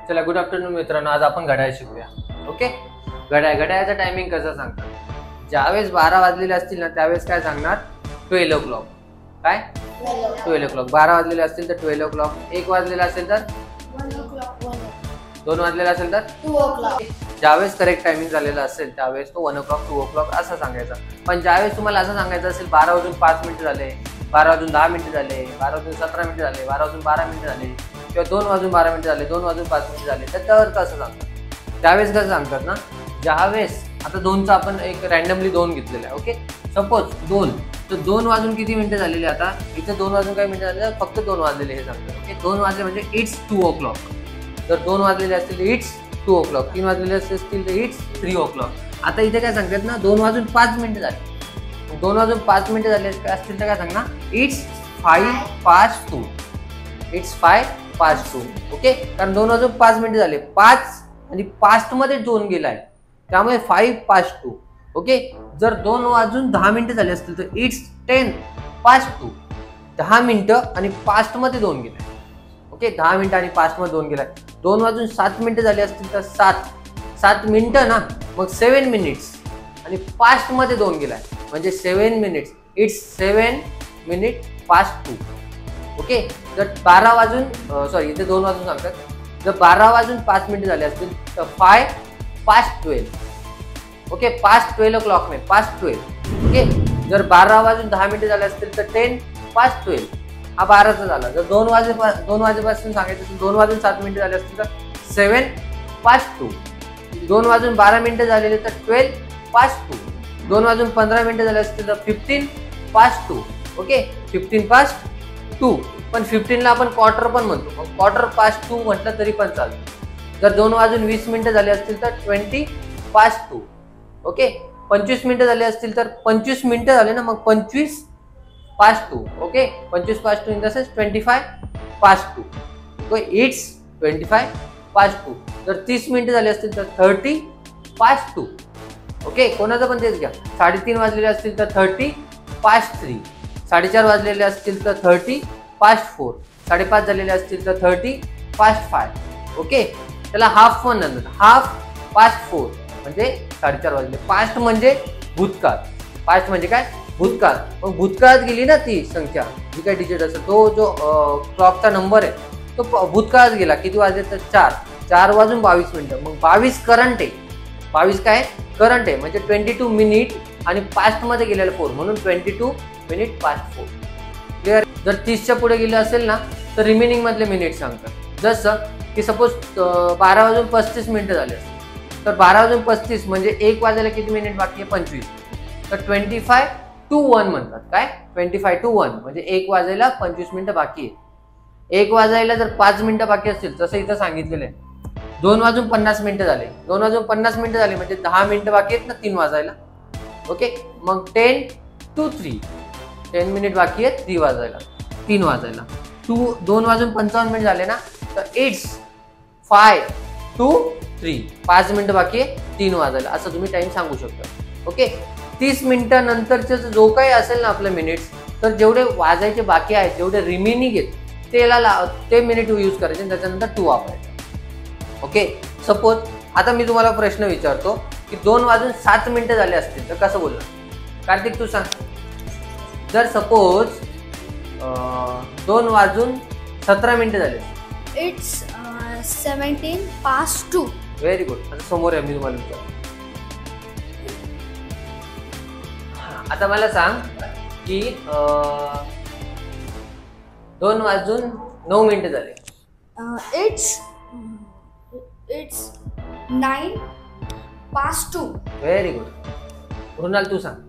चला good afternoon मित्रांनो, आज आपण घड्याळ शिकूया. ओके, घड्याळाचं टायमिंग कसं सांगतात? ज्यावेळेस 12 वाजलेले असतील ना त्यावेळेस काय सांगणार? 12 o'clock. काय 12 o'clock. 12 वाजलेले असतील तर 12 o'clock. 1 वाजलेला असेल तर 1 o'clock. 2 वाजलेला असेल तर 2 o'clock. ज्यावेळेस करेक्ट टायमिंग झालेला असेल त्यावेळेस तो 1 o'clock 2 o'clock असं सांगायचा. पण ज्यावेळेस तुम्हाला असं सांगायचं असेल 12 वाजून 5 मिनिटं झाले, 12 वाजून 10 मिनिटं झाले, 12 वाजून 17 मिनिटं झाले, 12 वाजून 12 मिनिटं झाले किंवा 2 वाजून 12 मिनिटं झाले, 2 वाजून 5 मिनिटं झाले, तर त्यावर कसं सांगतात? त्यावेळेस कसं सांगतात ना, ज्यावेळेस आता 2चा आपण एक रॅन्डमली 2 घेतलेला आहे. ओके, सपोज 2, तर 2 वाजून किती मिनिटं झालेली? आता इथे 2 वाजून काही मिनिटं झाले, फक्त 2 वाजलेले हे सांगतात. ओके, 2 वाजले म्हणजे इट्स 2 o'clock. जर 2 वाजलेले असतील इट्स 2 o'clock, 3 वाजलेले असतील तर इट्स 3 o'clock. आता इथे काय सांगतात ना, 2 वाजून 5 मिनिटं झाले, 2 वाजून 5 मिनिटं झाले असतील तर काय सांगणार? It's 5 past 2. It's 5 past 2. Okay, कारण 2 वाजून 5 मिनिटं झाले, 5 आणि पास्ट मध्ये 2 गेलाय त्यामुळे 5 past 2. ओके, जर 2 वाजून 10 मिनिटं झाले असतील तर इट्स 10 past 2. 10 मिनिटं आणि पास्ट मध्ये 2 गेलाय. ओके, 10 मिनिटं आणि पास्ट मध्ये 2 गेलाय. 2 वाजून 7 मिनिटं झाली असतील तर 7 मिनिटं ना, मग 7 minutes आणि पास्ट मध्ये 2 गेलाय म्हणजे 7 minutes. It's 7 minutes past 2. Okay, जर 12 वाजून सॉरी इथे 2 वाजून सांगतात, जर 12 वाजून 5 मिनिटं झाले असतील तर 5 past 12. ओके, past 12 o'clock नाही, past 12. ओके, जर 12 वाजून 10 मिनिटं झाले असतील तर 10 past 12. हा 12चा झाला. जर 2 वाजेपासून सांगायचं असेल, 2 वाजून 7 मिनिटं झाले असतील तर 7 past 2. 2 वाजून 12 मिनिटं झालेले तर 12 past 2. 2 वाजून 15 मिनिटं झाले असतील तर 15 past 2. Okay, 15 past 2. पण 15ला आपण क्वार्टर पण म्हणतो, मग क्वार्टर past 2 म्हटलं तरी पण चालतं. जर 2 वाजून 20 मिनिटं झाले असतील तर 20 past 2. ओके, 25 मिनिटं झाले असतील तर 25 मिनिटं झाले ना, मग 25 past 2. Okay, 25 past 2 in the sense 25 past 2. Okay, it's 25 past 2. जर 30 मिनिटं झाले असतील तर 30 past 2. ओके, कोणाचं पण तेच घ्या. 3:30 वाजलेले असतील तर 30 past 3. 4:30 वाजलेले असतील तर 30 past 4. 5:30 झालेले असतील तर 30 past 5. ओके, त्याला हाफ पण म्हणतात, हाफ past 4 म्हणजे 4:30 वाजले. पास्ट म्हणजे भूतकाळ. पास्ट म्हणजे काय? भूतकाळ. मग भूतकाळात गेली ना ती संख्या, जी काय डिजिट असेल, तो जो क्लॉकचा नंबर आहे तो भूतकाळात गेला. किती वाजले तर 4 वाजून 22 मिनिटं. मग 22 करंट आहे. 22 काय करंट आहे म्हणजे 22 मिनिट आणि पास्ट मध्ये गेलेलं 4 म्हणून 22 मिनिट past 4. क्लिअर? जर 30च्या पुढे गेले असेल ना तर रिमेनिंग मधले मिनिट सांगतात. जसं की सपोज 12 वाजून 35 मिनिटं झाले असतील तर 12 वाजून 35 म्हणजे 1 वाजायला किती मिनिट बाकी आहे? 25. तर 25 to 1 म्हणतात. काय 25 to 1 म्हणजे 1 वाजायला 25 मिनिटं बाकी आहे. 1 वाजायला जर 5 मिनिटं बाकी असतील, जसं इथं सांगितलेलं आहे, 2 वाजून 50 मिनिटं झाले, 2 वाजून 50 मिनिटं झाले म्हणजे 10 मिनिटं बाकी आहेत ना 3 वाजायला. ओके, मग 10 to 3, 10 मिनिट बाकी आहेत 3 वाजायला. 2 वाजून 55 मिनिट झाले ना तर इट्स 5 to 3, 5 मिनिटं बाकी आहे 3 वाजायला, असं तुम्ही टाइम सांगू शकता. ओके, 30 मिनिटं नंतरचे जो काही असेल ना आपले मिनिट्स, तर जेवढे वाजायचे बाकी आहेत, जेवढे रिमेनिंग आहेत ते मिनिट यूज करायचे आणि त्याच्यानंतर 2 वापरायचे. ओके, सपोज आता मी तुम्हाला प्रश्न विचारतो की 2 वाजून 7 मिनिटं झाले असतील तर कसं बोलणार? कार्तिक तू सांग. जर सपोज 2 वाजून 17 मिनिटं झाले, It's 17 past 2. Very good. आता समोर आहे, मी तुम्हाला विचारतो. आता मला सांग की 2 वाजून 9 मिनिटं झाले. It's 9 past 2. Very good. Runal तू सांग.